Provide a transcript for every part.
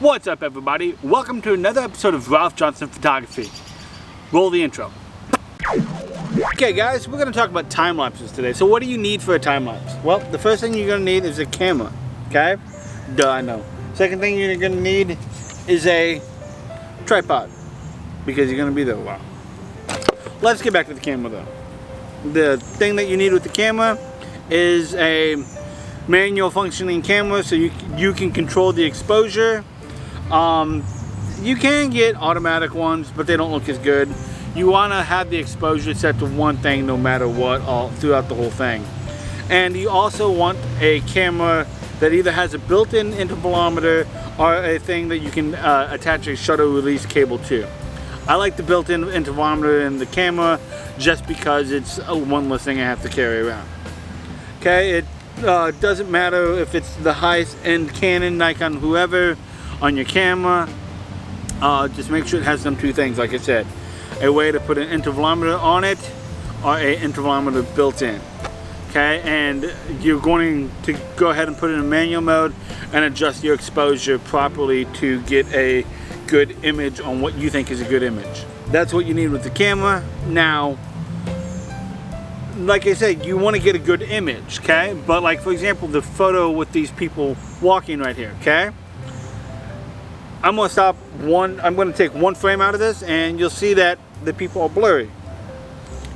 What's up, everybody? Welcome to another episode of Ralph Johnson Photography. Roll the intro. Okay guys, we're going to talk about time lapses today. So what do you need for a time lapse? Well, the first thing you're going to need is a camera. Okay? Duh, I know. Second thing you're going to need is a tripod, because you're going to be there a while. Let's get back to the camera though. The thing that you need with the camera is a manual functioning camera, so you can control the exposure. You can get automatic ones, but they don't look as good. You want to have the exposure set to one thing no matter what, all throughout the whole thing. And you also want a camera that either has a built-in intervalometer or a thing that you can attach a shutter release cable to. I like the built-in intervalometer in the camera just because it's one less thing I have to carry around. Okay, it doesn't matter if it's the highest end Canon, Nikon, whoever on your camera. Just make sure it has them two things, like I said. A way to put an intervalometer on it or a intervalometer built in. Okay, and you're going to go ahead and put it in manual mode and adjust your exposure properly to get a good image on what you think is a good image. That's what you need with the camera. Now, like I said, you want to get a good image, okay? But like, for example, the photo with these people walking right here, okay? I'm going to take one frame out of this, and you'll see that the people are blurry.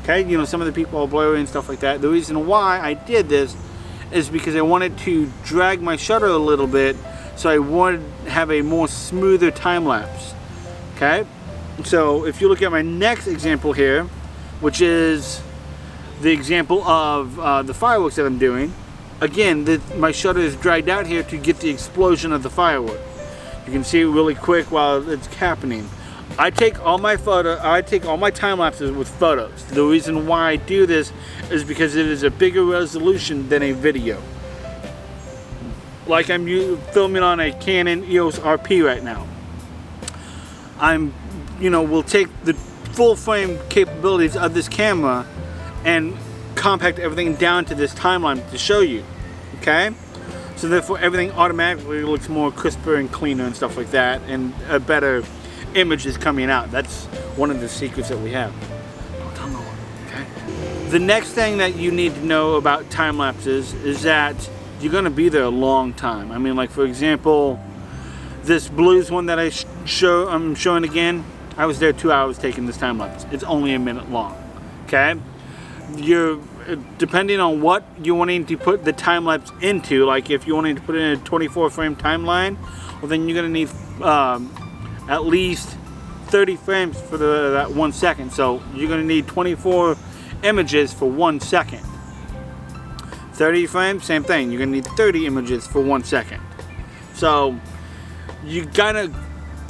Okay, you know, some of the people are blurry and stuff like that. The reason why I did this is because I wanted to drag my shutter a little bit, so I wanted to have a more smoother time lapse. Okay, so if you look at my next example here, which is the example of the fireworks that I'm doing, again, my shutter is dragged out here to get the explosion of the firework. You can see it really quick while it's happening. I take all my time lapses with photos. The reason why I do this is because it is a bigger resolution than a video. Like I'm filming on a Canon EOS RP right now. We'll take the full frame capabilities of this camera and compact everything down to this timeline to show you. Okay? So therefore everything automatically looks more crisper and cleaner and stuff like that, and a better image is coming out. That's one of the secrets that we have. Don't tell no one, okay? The next thing that you need to know about time lapses is that you're going to be there a long time. I mean, like for example, this blues one that I'm showing again, I was there 2 hours taking this time lapse. It's only a minute long, okay? Depending on what you're wanting to put the time lapse into, like if you're wanting to put it in a 24 frame timeline, well then you're going to need at least 30 frames for that 1 second. So you're going to need 24 images for 1 second. 30 frames, same thing. You're going to need 30 images for 1 second. So you're gonna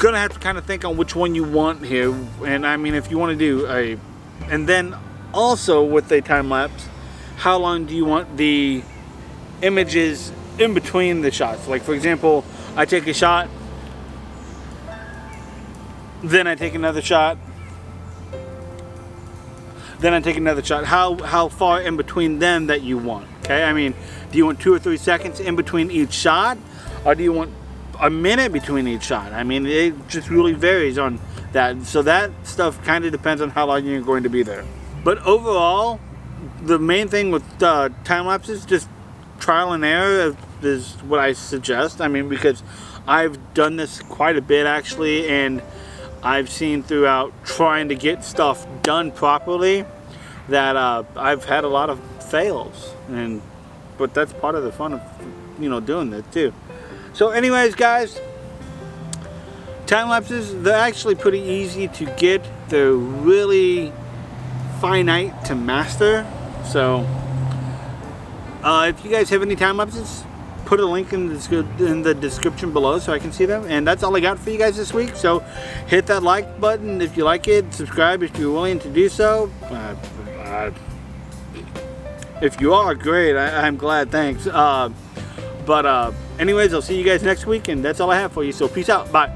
have to kind of think on which one you want here. And I mean, if you want to do and then also with a time lapse, how long do you want the images in between the shots? Like for example, I take a shot, then I take another shot, then I take another shot. How far in between them that you want? Okay, I mean, do you want 2 or 3 seconds in between each shot, or do you want a minute between each shot? I mean, it just really varies on that. So that stuff kind of depends on how long you're going to be there. But overall, the main thing with time lapses, just trial and error is what I suggest. I mean, because I've done this quite a bit actually, and I've seen throughout trying to get stuff done properly that I've had a lot of fails, but that's part of the fun of doing that too. So anyways guys, time lapses, they're actually pretty easy to get. They're really finite to master. So if you guys have any time lapses, put a link in the description below so I can see them. And that's all I got for you guys this week. So hit that like button if you like it, subscribe if you're willing to do so. If you are, great, I'm glad, thanks. Anyways, I'll see you guys next week, and that's all I have for you. So peace out, bye.